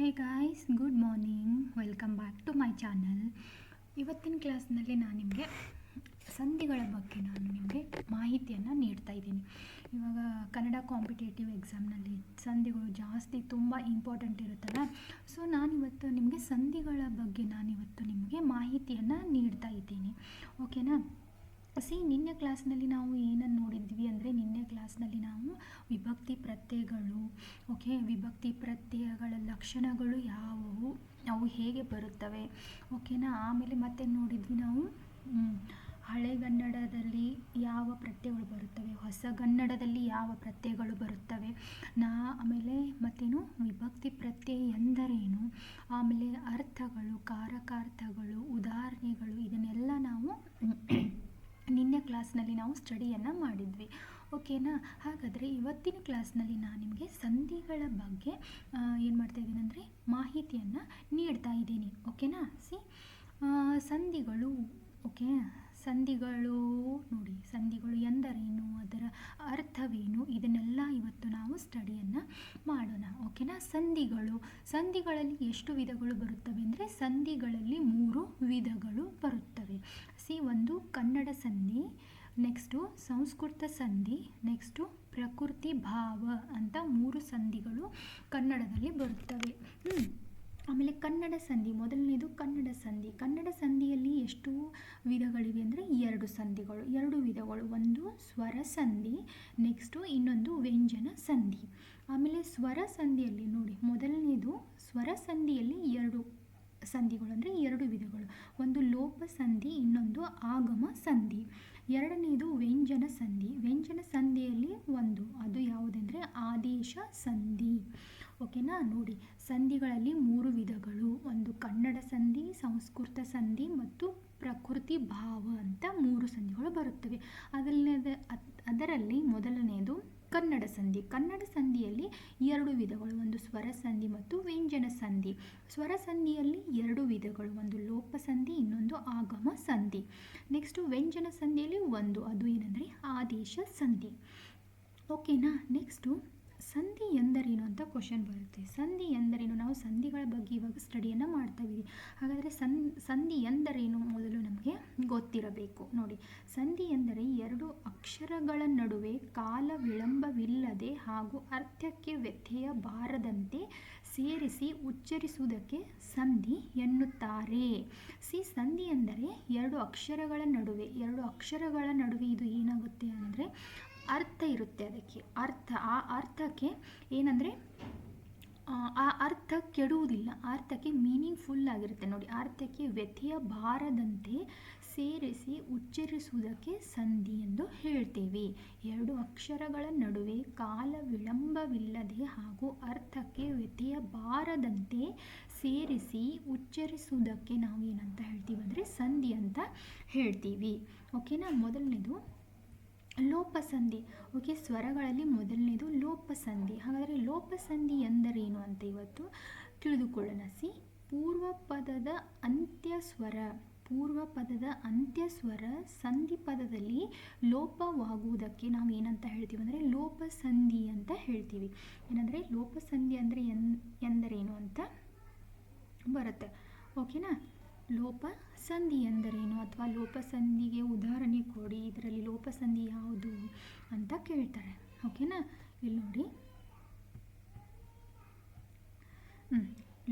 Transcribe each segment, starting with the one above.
Hey guys, good morning. Welcome back to my channel. ಇವತ್ತಿನ ಕ್ಲಾಸ್ನಲ್ಲಿ ನಾನು ನಿಮಗೆ ಸಂಧಿಗಳ ಬಗ್ಗೆ ನಿಮಗೆ ಮಾಹಿತಿಯನ್ನು ನೀಡ್ತಾ ಇದ್ದೀನಿ. ಇವಾಗ ಕನ್ನಡ ಕಾಂಪಿಟೇಟಿವ್ ಎಕ್ಸಾಮ್ನಲ್ಲಿ ಸಂಧಿಗಳು ಜಾಸ್ತಿ ತುಂಬ ಇಂಪಾರ್ಟೆಂಟ್ ಇರುತ್ತಲ್ಲ. ಸೊ ನಾನಿವತ್ತು ನಿಮಗೆ ಸಂಧಿಗಳ ಬಗ್ಗೆ ನಿಮಗೆ ಮಾಹಿತಿಯನ್ನು ನೀಡ್ತಾ ಇದ್ದೀನಿ. ಓಕೆನಾ? ನಿನ್ನೆ ಕ್ಲಾಸ್ನಲ್ಲಿ ನಾವು ಏನನ್ನು ನೋಡಿದ್ವಿ ಅಂದರೆ, ನಿನ್ನೆ ಕ್ಲಾಸ್ನಲ್ಲಿ ನಾವು ವಿಭಕ್ತಿ ಪ್ರತ್ಯಯಗಳು, ವಿಭಕ್ತಿ ಪ್ರತ್ಯಯಗಳ ಲಕ್ಷಣಗಳು ಯಾವುವು, ಅವು ಹೇಗೆ ಬರುತ್ತವೆ, ಓಕೆನಾ. ಆಮೇಲೆ ಮತ್ತೆ ನೋಡಿದ್ವಿ ನಾವು ಹಳೆಗನ್ನಡದಲ್ಲಿ ಯಾವ ಪ್ರತ್ಯಯಗಳು ಬರುತ್ತವೆ, ಹೊಸಗನ್ನಡದಲ್ಲಿ ಯಾವ ಪ್ರತ್ಯಯಗಳು ಬರುತ್ತವೆ, ಆಮೇಲೆ ಮತ್ತೇನು ವಿಭಕ್ತಿ ಪ್ರತ್ಯಯ ಎಂದರೇನು, ಆಮೇಲೆ ಅರ್ಥಗಳು, ಕಾರಕಾರ್ಥಗಳು, ಉದಾಹರಣೆಗಳು, ಇದನ್ನೆಲ್ಲ ನಾವು ನಿನ್ನೆ ಕ್ಲಾಸ್ನಲ್ಲಿ ನಾವು ಸ್ಟಡಿಯನ್ನು ಮಾಡಿದ್ವಿ. ಓಕೆನಾ? ಹಾಗಾದರೆ ಇವತ್ತಿನ ಕ್ಲಾಸ್ನಲ್ಲಿ ನಾನು ನಿಮಗೆ ಸಂಧಿಗಳ ಬಗ್ಗೆ ಏನು ಮಾಡ್ತಾ ಇದ್ದೀನಿ ಅಂದರೆ ಮಾಹಿತಿಯನ್ನು ನೀಡ್ತಾ ಇದ್ದೀನಿ. ಓಕೆನಾ? ಸಂಧಿಗಳು. ಓಕೆ, ಸಂಧಿಗಳು ನೋಡಿ, ಸಂಧಿಗಳು ಎಂದರೇನು, ಅದರ ಅರ್ಥವೇನು, ಇದನ್ನೆಲ್ಲ ಇವತ್ತು ನಾವು ಸ್ಟಡಿಯನ್ನು ಮಾಡೋಣ. ಓಕೆನಾ? ಸಂಧಿಗಳಲ್ಲಿ ಎಷ್ಟು ವಿಧಗಳು ಬರುತ್ತವೆ ಅಂದರೆ, ಸಂಧಿಗಳಲ್ಲಿ 3 ವಿಧಗಳು ಬರುತ್ತವೆ. ಒಂದು ಕನ್ನಡ ಸಂಧಿ, ನೆಕ್ಸ್ಟು ಸಂಸ್ಕೃತ ಸಂಧಿ, ನೆಕ್ಸ್ಟು ಪ್ರಕೃತಿ ಭಾವ ಅಂತ 3 ಸಂಧಿಗಳು ಕನ್ನಡದಲ್ಲಿ ಬರುತ್ತವೆ. ಆಮೇಲೆ ಕನ್ನಡ ಸಂಧಿ, ಮೊದಲನೇದು ಕನ್ನಡ ಸಂಧಿ. ಕನ್ನಡ ಸಂಧಿಯಲ್ಲಿ ಎಷ್ಟು ವಿಧಗಳಿವೆ ಅಂದರೆ 2 ಸಂಧಿಗಳು, 2 ವಿಧಗಳು. ಒಂದು ಸ್ವರ ಸಂಧಿ, ನೆಕ್ಸ್ಟು ಇನ್ನೊಂದು ವ್ಯಂಜನ ಸಂಧಿ. ಆಮೇಲೆ ಸ್ವರ ಸಂಧಿಯಲ್ಲಿ ನೋಡಿ, ಮೊದಲನೇದು ಸ್ವರ ಸಂಧಿಯಲ್ಲಿ 2 ಸಂಧಿಗಳು ಅಂದರೆ 2 ವಿಧಗಳು. ಒಂದು ಲೋಪ ಸಂಧಿ, ಇನ್ನೊಂದು ಆಗಮ ಸಂಧಿ. ಎರಡನೇದು ವ್ಯಂಜನ ಸಂಧಿ. ವ್ಯಂಜನ ಸಂಧಿಯಲ್ಲಿ ಅದು ಯಾವುದೆಂದರೆ ಆದೇಶ ಸಂಧಿ. ಓಕೆನಾ? ನೋಡಿ, ಸಂಧಿಗಳಲ್ಲಿ 3 ವಿಧಗಳು. ಒಂದು ಕನ್ನಡ ಸಂಧಿ, ಸಂಸ್ಕೃತ ಸಂಧಿ ಮತ್ತು ಪ್ರಕೃತಿ ಭಾವ ಅಂತ 3 ಸಂಧಿಗಳು ಬರುತ್ತವೆ. ಅದರಲ್ಲಿ ಮೊದಲನೆಯದು ಕನ್ನಡ ಸಂಧಿ. ಕನ್ನಡ ಸಂಧಿಯಲ್ಲಿ 2 ವಿಧಗಳು. ಒಂದು ಸ್ವರ ಸಂಧಿ ಮತ್ತು ವ್ಯಂಜನ ಸಂಧಿ. ಸ್ವರ ಸಂಧಿಯಲ್ಲಿ 2 ವಿಧಗಳು. ಒಂದು ಲೋಪ ಸಂಧಿ, ಇನ್ನೊಂದು ಆಗಮ ಸಂಧಿ. ನೆಕ್ಸ್ಟು ವ್ಯಂಜನ ಸಂಧಿಯಲ್ಲಿ ಅದು ಏನಂದರೆ ಆದೇಶ ಸಂಧಿ. ಓಕೆನಾ? ನೆಕ್ಸ್ಟು ಸಂಧಿ ಎಂದರೇನು ಅಂತ ಕ್ವಶನ್ ಬರುತ್ತೆ. ಸಂಧಿ ಎಂದರೇನು? ನಾವು ಸಂಧಿಗಳ ಬಗ್ಗೆ ಇವಾಗ ಸ್ಟಡಿಯನ್ನು ಮಾಡ್ತಾ ಇದ್ದೀವಿ. ಹಾಗಾದರೆ ಸಂಧಿ ಎಂದರೇನು ಮೊದಲು ನಮಗೆ ಗೊತ್ತಿರಬೇಕು. ನೋಡಿ, ಸಂಧಿ ಎಂದರೆ 2 ಅಕ್ಷರಗಳ ನಡುವೆ ಕಾಲ ವಿಳಂಬವಿಲ್ಲದೆ ಹಾಗೂ ಅರ್ಥಕ್ಕೆ ವ್ಯತ್ಯಯ ಬಾರದಂತೆ ಸೇರಿಸಿ ಉಚ್ಚರಿಸುವುದಕ್ಕೆ ಸಂಧಿ ಎನ್ನುತ್ತಾರೆ. ಸಂಧಿ ಎಂದರೆ 2 ಅಕ್ಷರಗಳ ನಡುವೆ ಇದು ಏನಾಗುತ್ತೆ ಅಂದರೆ ಅರ್ಥ ಇರುತ್ತೆ. ಅದಕ್ಕೆ ಆ ಅರ್ಥಕ್ಕೆ ಏನಂದರೆ ಆ ಅರ್ಥ ಕೆಡುವುದಿಲ್ಲ, ಅರ್ಥಕ್ಕೆ ಮೀನಿಂಗ್ಫುಲ್ ಆಗಿರುತ್ತೆ. ನೋಡಿ, ಅರ್ಥಕ್ಕೆ ವ್ಯತ್ಯಯ ಬಾರದಂತೆ ಸೇರಿಸಿ ಉಚ್ಚರಿಸುವುದಕ್ಕೆ ಸಂಧಿ ಎಂದು ಹೇಳ್ತೇವೆ. 2 ಅಕ್ಷರಗಳ ನಡುವೆ ಕಾಲ ವಿಳಂಬವಿಲ್ಲದೆ ಹಾಗೂ ಅರ್ಥಕ್ಕೆ ವ್ಯತ್ಯಯ ಬಾರದಂತೆ ಸೇರಿಸಿ ಉಚ್ಚರಿಸುವುದಕ್ಕೆ ನಾವು ಏನಂತ ಹೇಳ್ತೀವಿ ಅಂದರೆ ಸಂಧಿ ಅಂತ ಹೇಳ್ತೀವಿ. ಓಕೆನಾ? ಮೊದಲನೇದು ಲೋಪಸಂಧಿ. ಓಕೆ, ಸ್ವರಗಳಲ್ಲಿ ಮೊದಲನೇದು ಲೋಪಸಂಧಿ. ಹಾಗಾದರೆ ಲೋಪಸಂಧಿ ಎಂದರೇನು ಅಂತ ಇವತ್ತು ತಿಳಿದುಕೊಳ್ಳೋಣ. ಪೂರ್ವ ಪದದ ಅಂತ್ಯಸ್ವರ ಸಂಧಿ ಪದದಲ್ಲಿ ಲೋಪವಾಗುವುದಕ್ಕೆ ನಾವು ಏನಂತ ಹೇಳ್ತೀವಿ ಅಂದರೆ ಲೋಪಸಂಧಿ ಅಂತ ಹೇಳ್ತೀವಿ. ಏನಂದರೆ ಲೋಪಸಂಧಿ ಅಂದರೆ ಎಂದರೇನು ಅಂತ ಬರುತ್ತೆ. ಓಕೆನಾ? ಲೋಪಸಂಧಿ ಎಂದರೇನು, ಅಥವಾ ಲೋಪಸಂಧಿಗೆ ಉದಾಹರಣೆ ಕೊಡಿ, ಇದರಲ್ಲಿ ಲೋಪಸಂಧಿ ಯಾವುದು ಅಂತ ಕೇಳ್ತಾರೆ. ಓಕೆನಾ? ಇಲ್ಲಿ ನೋಡಿ,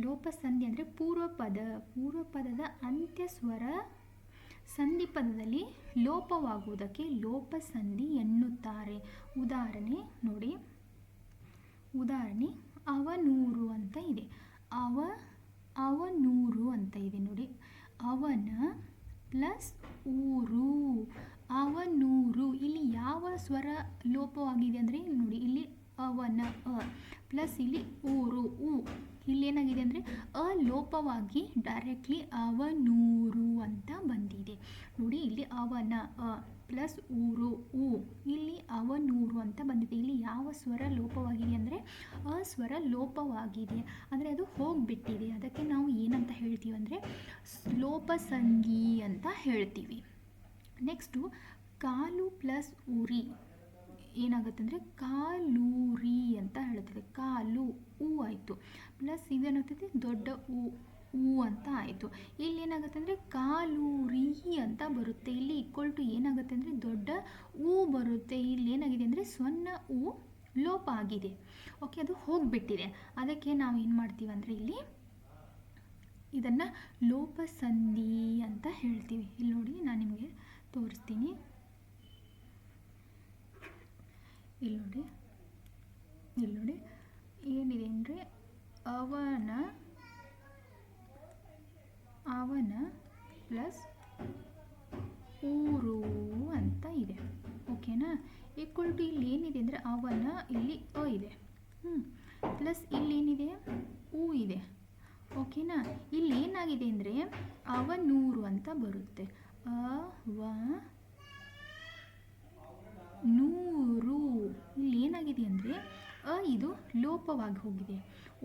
ಲೋಪಸಂಧಿ ಅಂದರೆ ಪೂರ್ವ ಪದದ ಅಂತ್ಯಸ್ವರ ಸಂಧಿ ಪದದಲ್ಲಿ ಲೋಪವಾಗುವುದಕ್ಕೆ ಲೋಪಸಂಧಿ ಎನ್ನುತ್ತಾರೆ. ಉದಾಹರಣೆ ನೋಡಿ, ಅವನೂರು ಅಂತ ಇದೆ. ಅವನೂರು ಅಂತ ಇದೆ ನೋಡಿ. ಅವನ ಪ್ಲಸ್ ಊರು, ಅವನೂರು. ಇಲ್ಲಿ ಯಾವ ಸ್ವರ ಲೋಪವಾಗಿದೆ ಅಂದರೆ ನೋಡಿ, ಇಲ್ಲಿ ಅವನ ಪ್ಲಸ್ ಇಲ್ಲಿ ಊರು ಇಲ್ಲಿ ಏನಾಗಿದೆ ಅಂದರೆ ಲೋಪವಾಗಿ ಡೈರೆಕ್ಟ್ಲಿ ಅವನೂರು ಅಂತ ಬಂದಿದೆ. ನೋಡಿ, ಇಲ್ಲಿ ಅವನ ಪ್ಲಸ್ ಊರು ಇಲ್ಲಿ ಅವನೂರು ಅಂತ ಬಂದಿದೆ. ಇಲ್ಲಿ ಯಾವ ಸ್ವರ ಲೋಪವಾಗಿದೆ ಅಂದರೆ ಸ್ವರ ಲೋಪವಾಗಿದೆ, ಅಂದರೆ ಅದು ಹೋಗಿಬಿಟ್ಟಿದೆ. ಅದಕ್ಕೆ ನಾವು ಏನಂತ ಹೇಳ್ತೀವಿ ಅಂದರೆ ಲೋಪಸಂಧಿ ಅಂತ ಹೇಳ್ತೀವಿ. ನೆಕ್ಸ್ಟು ಕಾಲು ಪ್ಲಸ್ ಉರಿ. ಏನಾಗುತ್ತೆ ಅಂದರೆ ಕಾಲೂರಿ ಅಂತ ಹೇಳ್ತದೆ. ಕಾಲು ಹೂ ಆಯಿತು, ಪ್ಲಸ್ ಇದೇನಾಗ್ತದೆ ದೊಡ್ಡ ಹೂ ಅಂತ ಆಯಿತು. ಇಲ್ಲಿ ಏನಾಗುತ್ತೆ ಅಂದರೆ ಕಾಲೂರಿ ಅಂತ ಬರುತ್ತೆ. ಇಲ್ಲಿ ಈಕ್ವಲ್ ಟು ಏನಾಗುತ್ತೆ ಅಂದರೆ ದೊಡ್ಡ ಹೂ ಬರುತ್ತೆ. ಇಲ್ಲಿ ಏನಾಗಿದೆ ಅಂದರೆ ಸಣ್ಣ ಹೂ ಲೋಪ ಆಗಿದೆ. ಓಕೆ, ಅದು ಹೋಗಿಬಿಟ್ಟಿದೆ. ಅದಕ್ಕೆ ನಾವು ಏನು ಮಾಡ್ತೀವಿ ಅಂದರೆ ಇಲ್ಲಿ ಇದನ್ನು ಲೋಪ ಸಂಧಿ ಅಂತ ಹೇಳ್ತೀವಿ. ಇಲ್ಲಿ ನೋಡಿ, ನಾನು ನಿಮಗೆ ತೋರಿಸ್ತೀನಿ. ಇಲ್ಲಿ ನೋಡಿ ಏನಿದೆ ಅಂದರೆ ಅವನ ಪ್ಲಸ್ ಊರು ಅಂತ ಇದೆ. ಓಕೆನಾ? ಈಕ್ವಲ್ ಟು ಇಲ್ಲಿ ಏನಿದೆ ಅಂದರೆ ಅವನ, ಇಲ್ಲಿ ಇದೆ, ಪ್ಲಸ್ ಇಲ್ಲಿ ಏನಿದೆ ಹೂ ಇದೆ. ಓಕೆನಾ? ಇಲ್ಲಿ ಏನಾಗಿದೆ ಅಂದರೆ ಅವನೂರು ಅಂತ ಬರುತ್ತೆ. ನೂರು. ಇಲ್ಲಿ ಏನಾಗಿದೆ ಅಂದರೆ ಇದು ಲೋಪವಾಗಿ ಹೋಗಿದೆ.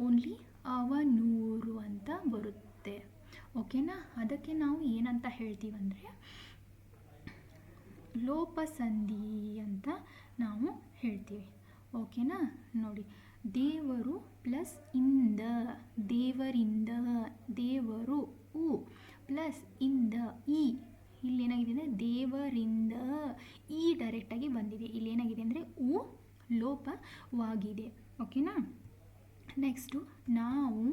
ಓನ್ಲಿ ಅವನೂರು ಅಂತ ಬರುತ್ತೆ. ಓಕೆನಾ? ಅದಕ್ಕೆ ನಾವು ಏನಂತ ಹೇಳ್ತೀವಂದರೆ ಲೋಪ ಸಂಧಿ ಅಂತ ನಾವು ಹೇಳ್ತೀವಿ. ಓಕೆನಾ? ನೋಡಿ, ದೇವರು ಪ್ಲಸ್ ಇಂದ, ದೇವರಿಂದ, ದೇವರು ಉ ಪ್ಲಸ್ ಇಂದ ಈ. ಇಲ್ಲಿ ಏನಾಗಿದೆ ಅಂದರೆ ದೇವರಿಂದ ಈ ಡೈರೆಕ್ಟಾಗಿ ಬಂದಿದೆ. ಇಲ್ಲಿ ಏನಾಗಿದೆ ಅಂದರೆ ಉ ಲೋಪವಾಗಿದೆ. ಓಕೆನಾ? ನೆಕ್ಸ್ಟು ನಾವು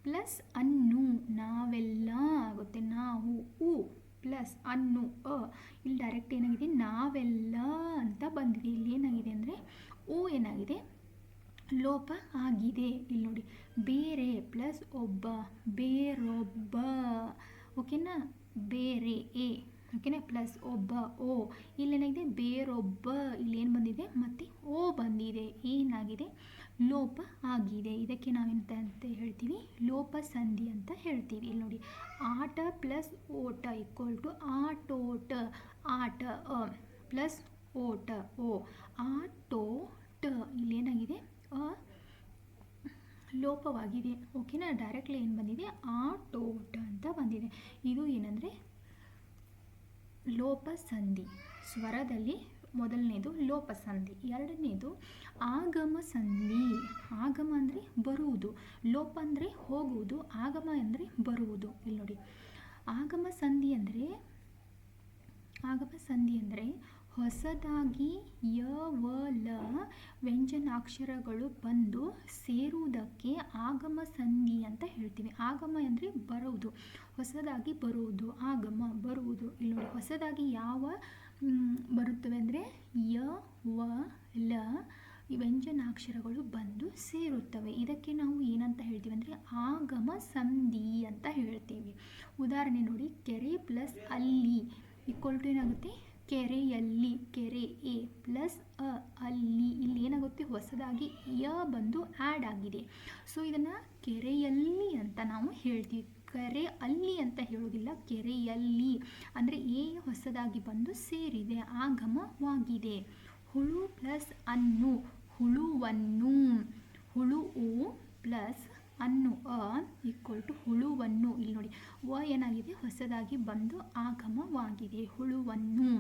ಪ್ಲಸ್ ಅನ್ನು, ನಾವೆಲ್ಲ ಆಗುತ್ತೆ. ನಾವು ಉ ಪ್ಲಸ್ ಅನ್ನು ಇಲ್ಲಿ ಡೈರೆಕ್ಟ್ ಏನಾಗಿದೆ ನಾವೆಲ್ಲ ಅಂತ ಬಂದಿದೆ. ಇಲ್ಲಿ ಏನಾಗಿದೆ ಅಂದರೆ ಉ ಏನಾಗಿದೆ ಲೋಪ ಆಗಿದೆ. ಇಲ್ಲಿ ನೋಡಿ, ಬೇರೆ ಪ್ಲಸ್ ಒಬ್ಬ, ಬೇರೊಬ್ಬ. ಓಕೆನಾ? ಬೇರೆ ಎ. ಓಕೆನಾ? ಪ್ಲಸ್ ಒಬ್ಬ ಓ. ಇಲ್ಲೇನಾಗಿದೆ ಬೇರೊಬ್ಬ. ಇಲ್ಲಿ ಏನು ಬಂದಿದೆ ಮತ್ತು ಓ ಬಂದಿದೆ. ಏನಾಗಿದೆ ಲೋಪ ಆಗಿದೆ. ಇದಕ್ಕೆ ನಾವೆಂತ ಅಂತ ಹೇಳ್ತೀವಿ ಲೋಪ ಸಂಧಿ ಅಂತ ಹೇಳ್ತೀವಿ. ಇಲ್ಲಿ ನೋಡಿ, ಆಟ ಪ್ಲಸ್ ಓಟ ಈಕ್ವಲ್ ಟು ಆಟೋಟ. ಆಟ ಪ್ಲಸ್ ಓಟ ಓ. ಆಟೋಟ. ಇಲ್ಲೇನಾಗಿದೆ ಲೋಪವಾಗಿದೆ. ಓಕೆನಾ? ಡೈರೆಕ್ಟ್ಲಿ ಏನು ಬಂದಿದೆ ಆಟೋಟ ಅಂತ ಬಂದಿದೆ. ಇದು ಏನಂದರೆ ಲೋಪ ಸಂಧಿ. ಸ್ವರದಲ್ಲಿ ಮೊದಲನೇದು ಲೋಪ ಸಂಧಿ, ಎರಡನೇದು ಆಗಮ ಸಂಧಿ. ಆಗಮ ಅಂದರೆ ಬರುವುದು, ಲೋಪ ಅಂದರೆ ಹೋಗುವುದು, ಆಗಮ ಅಂದರೆ ಬರುವುದು. ಇಲ್ಲಿ ನೋಡಿ, ಆಗಮ ಸಂಧಿ ಅಂದರೆ ಹೊಸದಾಗಿ ಯ ವ ಲ ವ್ಯಂಜನಾಕ್ಷರಗಳು ಬಂದು ಸೇರುವುದಕ್ಕೆ ಆಗಮ ಸಂಧಿ ಅಂತ ಹೇಳ್ತೀವಿ. ಆಗಮ ಅಂದರೆ ಬರುವುದು, ಹೊಸದಾಗಿ ಬರುವುದು, ಆಗಮ ಬರುವುದು. ಇಲ್ಲಿ ನೋಡಿ, ಹೊಸದಾಗಿ ಯಾವ ಬರುತ್ತವೆ ಅಂದರೆ ಯ ವ ಲ ವ್ಯಂಜನಾಕ್ಷರಗಳು ಬಂದು ಸೇರುತ್ತವೆ. ಇದಕ್ಕೆ ನಾವು ಏನಂತ ಹೇಳ್ತೀವಿ ಅಂದರೆ ಆಗಮ ಸಂಧಿ ಅಂತ ಹೇಳ್ತೀವಿ. ಉದಾಹರಣೆ ನೋಡಿ, ಕೆರೆ ಪ್ಲಸ್ ಅಲ್ಲಿ ಈಕ್ವಲ್ ಟು ಏನಾಗುತ್ತೆ ಕೆರೆಯಲ್ಲಿ. ಕೆರೆ ಎ ಪ್ಲಸ್ ಅಲ್ಲಿ. ಇಲ್ಲಿ ಏನಾಗುತ್ತೆ ಹೊಸದಾಗಿ ಯ ಬಂದು ಆ್ಯಡ್ ಆಗಿದೆ. ಸೊ ಇದನ್ನು ಕೆರೆಯಲ್ಲಿ ಅಂತ ನಾವು ಹೇಳ್ತೀವಿ. ಕೆರೆ ಅಲ್ಲಿ ಅಂತ ಹೇಳೋದಿಲ್ಲ, ಕೆರೆಯಲ್ಲಿ ಅಂದರೆ ಎ ಹೊಸದಾಗಿ ಬಂದು ಸೇರಿದೆ, ಆಗಮವಾಗಿದೆ. ಹುಳು ಪ್ಲಸ್ ಅನ್ನು, ಹುಳುವನ್ನು. ಹುಳು ಪ್ಲಸ್ ಅನ್ನು ಈಕ್ವಲ್ ಟು ಹುಳುವನ್ನು. ಇಲ್ಲಿ ನೋಡಿ, ವ ಏನಾಗಿದೆ ಹೊಸದಾಗಿ ಬಂದು ಆಗಮವಾಗಿದೆ, ಹುಳುವನ್ನು.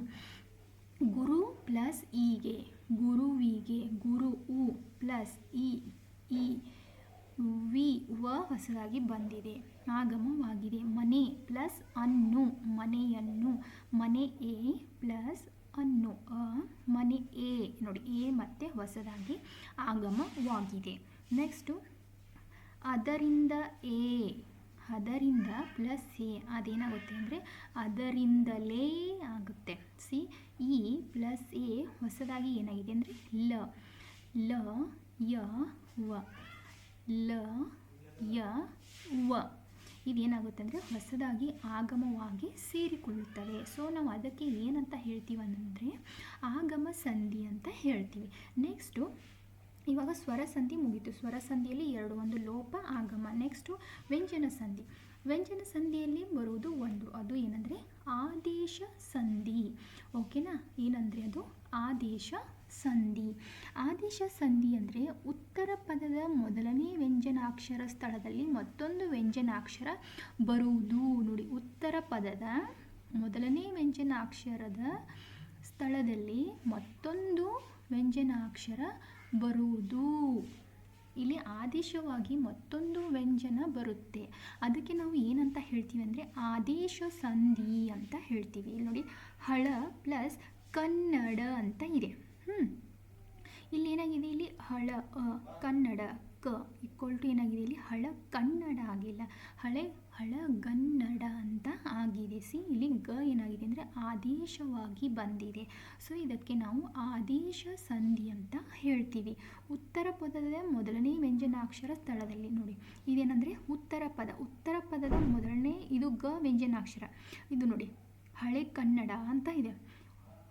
ಗುರು ಪ್ಲಸ್ ಈಗೆ, ಗುರುವಿಗೆ. ಗುರು ಪ್ಲಸ್ ಈ ವಿ ವ ಹೊಸದಾಗಿ ಬಂದಿದೆ, ಆಗಮವಾಗಿದೆ. ಮನೆ ಪ್ಲಸ್ ಅನ್ನು, ಮನೆಯನ್ನು. ಮನೆ ಎ ಪ್ಲಸ್ ಅನ್ನು ಮನೆ ಎ. ನೋಡಿ, ಎ ಮತ್ತೆ ಹೊಸದಾಗಿ ಆಗಮವಾಗಿದೆ. ನೆಕ್ಸ್ಟು ಅದರಿಂದ ಎ, ಅದರಿಂದ ಪ್ಲಸ್ ಎ ಅದೇನಾಗುತ್ತೆ ಅಂದರೆ ಅದರಿಂದಲೇ ಆಗುತ್ತೆ. ಸಿ ಇ ಪ್ಲಸ್ ಎ ಹೊಸದಾಗಿ ಏನಾಗಿದೆ ಅಂದರೆ ಲ, ಲ ಯ ವ, ಲ ಯ ವ. ಇದೇನಾಗುತ್ತೆ ಅಂದರೆ ಹೊಸದಾಗಿ ಆಗಮವಾಗಿ ಸೇರಿಕೊಳ್ಳುತ್ತವೆ. ಸೊ ನಾವು ಅದಕ್ಕೆ ಏನಂತ ಹೇಳ್ತೀವಿ ಅಂದರೆ ಆಗಮ ಸಂಧಿ ಅಂತ ಹೇಳ್ತೀವಿ. ನೆಕ್ಸ್ಟು ಇವಾಗ ಸ್ವರ ಸಂಧಿ ಮುಗೀತು. ಸ್ವರ ಸಂಧಿಯಲ್ಲಿ ಎರಡು, ಒಂದು ಲೋಪ, ಆಗಮ. ನೆಕ್ಸ್ಟು ವ್ಯಂಜನ ಸಂಧಿ. ವ್ಯಂಜನ ಸಂಧಿಯಲ್ಲಿ ಬರುವುದು ಒಂದು, ಅದು ಏನಂದರೆ ಆದೇಶ ಸಂಧಿ. ಓಕೆನಾ? ಏನಂದರೆ ಅದು ಆದೇಶ ಸಂಧಿ. ಆದೇಶ ಸಂಧಿ ಅಂದರೆ ಉತ್ತರ ಪದದ ಮೊದಲನೇ ವ್ಯಂಜನಾಕ್ಷರ ಸ್ಥಳದಲ್ಲಿ ಮತ್ತೊಂದು ವ್ಯಂಜನಾಕ್ಷರ ಬರುವುದು. ನೋಡಿ, ಉತ್ತರ ಪದದ ಮೊದಲನೇ ವ್ಯಂಜನಾಕ್ಷರದ ಸ್ಥಳದಲ್ಲಿ ಮತ್ತೊಂದು ವ್ಯಂಜನಾಕ್ಷರ ಬರುವುದು. ಇಲ್ಲಿ ಆದೇಶವಾಗಿ ಮತ್ತೊಂದು ವ್ಯಂಜನ ಬರುತ್ತೆ. ಅದಕ್ಕೆ ನಾವು ಏನಂತ ಹೇಳ್ತೀವಿ ಅಂದರೆ ಆದೇಶ ಸಂಧಿ ಅಂತ ಹೇಳ್ತೀವಿ. ಇಲ್ಲಿ ನೋಡಿ, ಹಳ ಪ್ಲಸ್ ಕನ್ನಡ ಅಂತ ಇದೆ. ಇಲ್ಲಿ ಏನಾಗಿದೆ, ಇಲ್ಲಿ ಹಳ ಕನ್ನಡ ಕ ಇಕ್ವಲ್ ಟು ಏನಾಗಿದೆ, ಇಲ್ಲಿ ಹಳ ಕನ್ನಡ ಆಗಿಲ್ಲ, ಹಳಗನ್ನಡ ಅಂತ ಆಗಿದೆ. ಇಲ್ಲಿ ಗ ಏನಾಗಿದೆ ಅಂದರೆ ಆದೇಶವಾಗಿ ಬಂದಿದೆ. ಸೊ ಇದಕ್ಕೆ ನಾವು ಆದೇಶ ಸಂಧಿ ಅಂತ ಹೇಳ್ತೀವಿ. ಉತ್ತರ ಪದದ ಮೊದಲನೇ ವ್ಯಂಜನಾಕ್ಷರ ಸ್ಥಳದಲ್ಲಿ ನೋಡಿ, ಇದೇನೆಂದರೆ ಉತ್ತರ ಪದದ ಮೊದಲನೇ ಇದು ಗ ವ್ಯಂಜನಾಕ್ಷರ. ಇದು ನೋಡಿ ಹಳೆ ಕನ್ನಡ ಅಂತ ಇದೆ,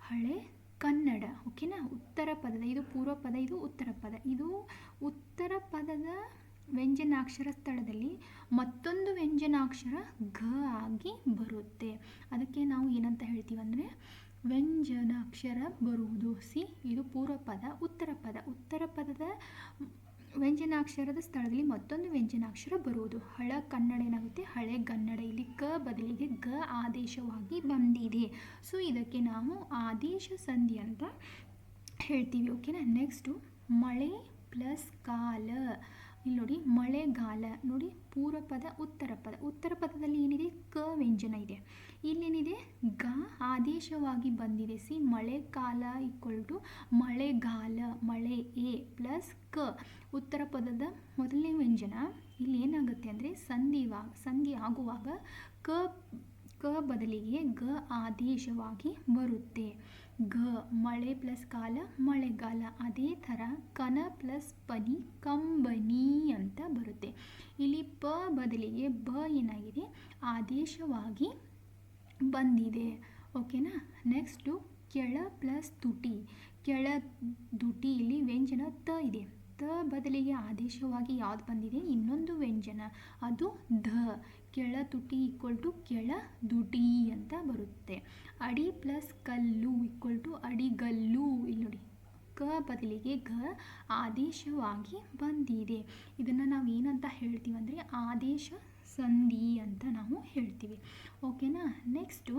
ಹಳೆ ಕನ್ನಡ. ಓಕೆನಾ, ಉತ್ತರ ಪದದ, ಇದು ಪೂರ್ವ ಪದ, ಇದು ಉತ್ತರ ಪದ. ಇದು ಉತ್ತರ ಪದದ ವ್ಯಂಜನಾಕ್ಷರ ಸ್ಥಳದಲ್ಲಿ ಮತ್ತೊಂದು ವ್ಯಂಜನಾಕ್ಷರ ಘ ಆಗಿ ಬರುತ್ತೆ. ಅದಕ್ಕೆ ನಾವು ಏನಂತ ಹೇಳ್ತೀವಿ ಅಂದರೆ ವ್ಯಂಜನಾಕ್ಷರ ಬರುವುದು. ಇದು ಪೂರ್ವ ಪದ. ಉತ್ತರ ಪದದ ವ್ಯಂಜನಾಕ್ಷರದ ಸ್ಥಳದಲ್ಲಿ ಮತ್ತೊಂದು ವ್ಯಂಜನಾಕ್ಷರ ಬರುವುದು. ಹಳ ಕನ್ನಡ ಏನಾಗುತ್ತೆ, ಹಳೆಗನ್ನಡ. ಇಲ್ಲಿ ಕ ಬದಲಿಗೆ ಗ ಆದೇಶವಾಗಿ ಬಂದಿದೆ. ಸೊ ಇದಕ್ಕೆ ನಾವು ಆದೇಶ ಸಂಧಿ ಅಂತ ಹೇಳ್ತೀವಿ. ಓಕೆನಾ. ನೆಕ್ಸ್ಟು ಮಳೆ ಪ್ಲಸ್ ಕಾಲ. ಇಲ್ಲಿ ನೋಡಿ ಮಳೆಗಾಲ. ನೋಡಿ ಪೂರ್ವ ಪದ ಉತ್ತರ ಪದದಲ್ಲಿ ಏನಿದೆ, ಕ ವ್ಯಂಜನ ಇದೆ. ಇಲ್ಲೇನಿದೆ, ಗ ಆದೇಶವಾಗಿ ಬಂದಿದೆ. ಮಳೆಕಾಲ ಈಕ್ವಲ್ ಟು ಮಳೆಗಾಲ, ಮಳೆ ಎ ಪ್ಲಸ್ ಕ. ಉತ್ತರ ಪದದ ಮೊದಲನೇ ವ್ಯಂಜನ ಇಲ್ಲಿ ಏನಾಗುತ್ತೆ ಅಂದರೆ ಸಂಧಿ ಆಗುವಾಗ ಕ ಬದಲಿಗೆ ಗ ಆದೇಶವಾಗಿ ಬರುತ್ತೆ. ಗ ಮಳೆ ಪ್ಲಸ್ ಕಾಲ ಮಳೆಗಾಲ. ಅದೇ ಥರ ಕನ ಪ್ಲಸ್ ಪನಿ ಕಂಬನಿ ಅಂತ ಬರುತ್ತೆ. ಇಲ್ಲಿ ಪ ಬದಲಿಗೆ ಬ ಏನಾಗಿದೆ, ಆದೇಶವಾಗಿ ಬಂದಿದೆ. ಓಕೆನಾ. ನೆಕ್ಸ್ಟು ಕೆಳ ಪ್ಲಸ್ ತುಟಿ. ಕೆಳ ದುಟಿ, ಇಲ್ಲಿ ವ್ಯಂಜನ ತ ಇದೆ. ತ ಬದಲಿಗೆ ಆದೇಶವಾಗಿ ಯಾವ್ದು ಬಂದಿದೆ, ಇನ್ನೊಂದು ವ್ಯಂಜನ, ಅದು ಧ. ಕೆಳ ತುಟಿ ಈಕ್ವಲ್ ಟು ಕೆಳ ದುಟಿ ಅಂತ ಬರುತ್ತೆ. ಅಡಿ ಪ್ಲಸ್ ಕಲ್ಲು ಈಕ್ವಲ್ ಟು ಅಡಿಗಲ್ಲು. ಇಲ್ಲಿ ನೋಡಿ ಕ ಬದಲಿಗೆ ಘ ಆದೇಶವಾಗಿ ಬಂದಿದೆ. ಇದನ್ನು ನಾವು ಏನಂತ ಹೇಳ್ತೀವಿ ಅಂದರೆ ಆದೇಶ ಸಂಧಿ ಅಂತ ನಾವು ಹೇಳ್ತೀವಿ. ಓಕೆನಾ. ನೆಕ್ಸ್ಟು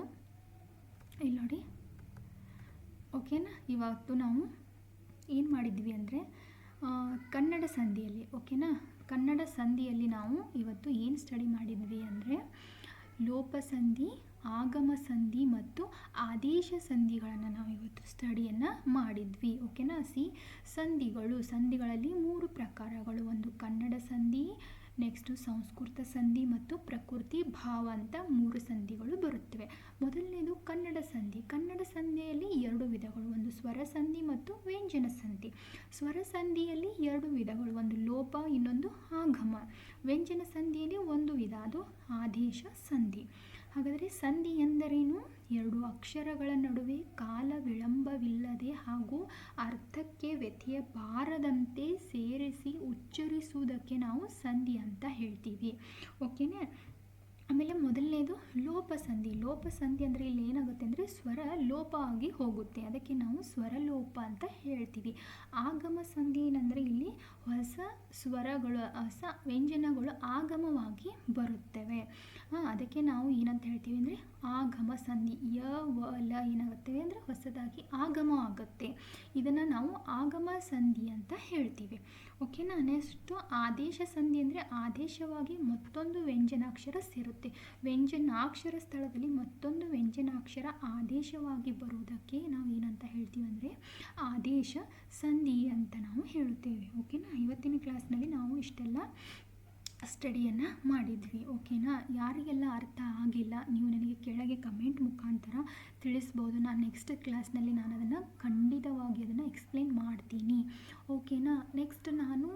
ಇಲ್ಲಿ ನೋಡಿ, ಓಕೆನಾ. ಇವತ್ತು ನಾವು ಏನು ಮಾಡಿದ್ವಿ ಅಂದರೆ ಕನ್ನಡ ಸಂಧಿಯಲ್ಲಿ, ಓಕೆನಾ, ಕನ್ನಡ ಸಂಧಿಯಲ್ಲಿ ನಾವು ಇವತ್ತು ಏನು ಸ್ಟಡಿ ಮಾಡಿದ್ವಿ ಅಂದರೆ ಲೋಪಸಂಧಿ, ಆಗಮ ಸಂಧಿ ಮತ್ತು ಆದೇಶ ಸಂಧಿಗಳನ್ನು ನಾವು ಇವತ್ತು ಸ್ಟಡಿಯನ್ನು ಮಾಡಿದ್ವಿ. ಓಕೆನಾ. ಸಂಧಿಗಳಲ್ಲಿ 3 ಪ್ರಕಾರಗಳು. ಒಂದು ಕನ್ನಡ ಸಂಧಿ, ನೆಕ್ಸ್ಟು ಸಂಸ್ಕೃತ ಸಂಧಿ ಮತ್ತು ಪ್ರಕೃತಿ ಭಾವ ಅಂತ 3 ಸಂಧಿಗಳು ಬರುತ್ತವೆ. ಮೊದಲನೇದು ಕನ್ನಡ ಸಂಧಿ. ಕನ್ನಡ ಸಂಧಿಯಲ್ಲಿ 2 ವಿಧಗಳು, ಒಂದು ಸ್ವರ ಸಂಧಿ ಮತ್ತು ವ್ಯಂಜನ ಸಂಧಿ. ಸ್ವರ ಸಂಧಿಯಲ್ಲಿ 2 ವಿಧಗಳು, ಒಂದು ಲೋಪ, ಇನ್ನೊಂದು ಆಗಮ. ವ್ಯಂಜನ ಸಂಧಿಯಲ್ಲಿ 1 ವಿಧ, ಅದು ಆದೇಶ ಸಂಧಿ. ಹಾಗಾದರೆ ಸಂಧಿ ಎಂದರೇನು? 2 ಅಕ್ಷರಗಳ ನಡುವೆ ಕಾಲ ವಿಳಂಬವಿಲ್ಲದೆ ಹಾಗೂ ಅರ್ಥಕ್ಕೆ ವ್ಯತ್ಯಯ ಬಾರದಂತೆ ಸೇರಿಸಿ ಉಚ್ಚರಿಸುವುದಕ್ಕೆ ನಾವು ಸಂಧಿ ಅಂತ ಹೇಳ್ತೀವಿ. ಓಕೆನಾ. ಆಮೇಲೆ ಮೊದಲನೇದು ಲೋಪಸಂಧಿ. ಲೋಪಸಂಧಿ ಅಂದರೆ ಇಲ್ಲಿ ಏನಾಗುತ್ತೆ ಅಂದರೆ ಸ್ವರ ಲೋಪ ಆಗಿ ಹೋಗುತ್ತೆ, ಅದಕ್ಕೆ ನಾವು ಸ್ವರಲೋಪ ಅಂತ ಹೇಳ್ತೀವಿ. ಆಗಮ ಸಂಧಿ ಏನಂದರೆ ಇಲ್ಲಿ ಹೊಸ ಸ್ವರಗಳು, ಹೊಸ ವ್ಯಂಜನಗಳು ಆಗಮವಾಗಿ ಬರುತ್ತವೆ. ಅದಕ್ಕೆ ನಾವು ಏನಂತ ಹೇಳ್ತೀವಿ ಅಂದರೆ ಆಗಮ ಸಂಧಿ. ಯ ವ ಲ ಏನಾಗುತ್ತವೆ ಅಂದರೆ ಹೊಸದಾಗಿ ಆಗಮ ಆಗುತ್ತೆ. ಇದನ್ನು ನಾವು ಆಗಮ ಸಂಧಿ ಅಂತ ಹೇಳ್ತೀವಿ. ಓಕೆನಾ. ನೆಕ್ಸ್ಟು ಆದೇಶ ಸಂಧಿ ಅಂದರೆ ಆದೇಶವಾಗಿ ಮತ್ತೊಂದು ವ್ಯಂಜನಾಕ್ಷರ ಸೇರುತ್ತೆ. ವ್ಯಂಜನಾಕ್ಷರ ಸ್ಥಳದಲ್ಲಿ ಮತ್ತೊಂದು ವ್ಯಂಜನಾಕ್ಷರ ಆದೇಶವಾಗಿ ಬರುವುದಕ್ಕೆ ನಾವು ಏನಂತ ಹೇಳ್ತೀವಿ ಅಂದರೆ ಆದೇಶ ಸಂಧಿ ಅಂತ ನಾವು ಹೇಳುತ್ತೇವೆ. ಓಕೆನಾ. ಇವತ್ತಿನ ಕ್ಲಾಸ್ನಲ್ಲಿ ನಾವು ಇಷ್ಟೆಲ್ಲ ಸ್ಟಡಿಯನ್ನು ಮಾಡಿದ್ವಿ. ಓಕೆನಾ. ಯಾರಿಗೆಲ್ಲ ಅರ್ಥ ಆಗಿಲ್ಲ ನೀವು ನನಗೆ ಕೆಳಗೆ ಕಮೆಂಟ್ ಮುಖಾಂತರ ತಿಳಿಸ್ಬೋದು. ನಾನು ನೆಕ್ಸ್ಟ್ ಕ್ಲಾಸ್ನಲ್ಲಿ ನಾನು ಅದನ್ನು ಖಂಡಿತವಾಗಿ ಅದನ್ನು ಎಕ್ಸ್ಪ್ಲೇನ್ ಮಾಡ್ತೀನಿ. ಓಕೆನಾ. ನೆಕ್ಸ್ಟ್ ನಾನು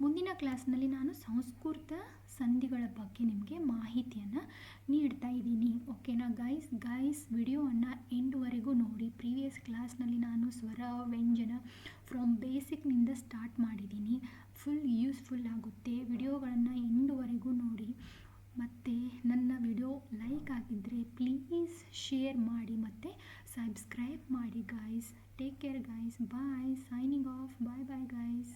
ಮುಂದಿನ ಕ್ಲಾಸ್ನಲ್ಲಿ ನಾನು ಸಂಸ್ಕೃತ ಸಂಧಿಗಳ ಬಗ್ಗೆ ನಿಮಗೆ ಮಾಹಿತಿಯನ್ನು ನೀಡ್ತಾ ಇದ್ದೀನಿ. ಓಕೆನಾ ಗೈಸ್ ವಿಡಿಯೋವನ್ನು ಎಂಡ್ವರೆಗೂ ನೋಡಿ. ಪ್ರೀವಿಯಸ್ ಕ್ಲಾಸ್ನಲ್ಲಿ ನಾನು ಸ್ವರ ವ್ಯಂಜನ ಫ್ರಮ್ ಬೇಸಿಕ್ನಿಂದ ಸ್ಟಾರ್ಟ್ ಮಾಡಿದ್ದೀನಿ. ಫುಲ್ ಯೂಸ್ಫುಲ್ ಆಗುತ್ತೆ. ವಿಡಿಯೋಗಳನ್ನು ಎಂಡ್ವರೆಗೂ ನೋಡಿ. ಮತ್ತು ನನ್ನ ವಿಡಿಯೋ ಲೈಕ್ ಆಗಿದ್ದರೆ ಪ್ಲೀಸ್ ಶೇರ್ ಮಾಡಿ ಮತ್ತು ಸಬ್ಸ್ಕ್ರೈಬ್ ಮಾಡಿ guys. Take care guys. Bye. Signing off. Bye bye guys.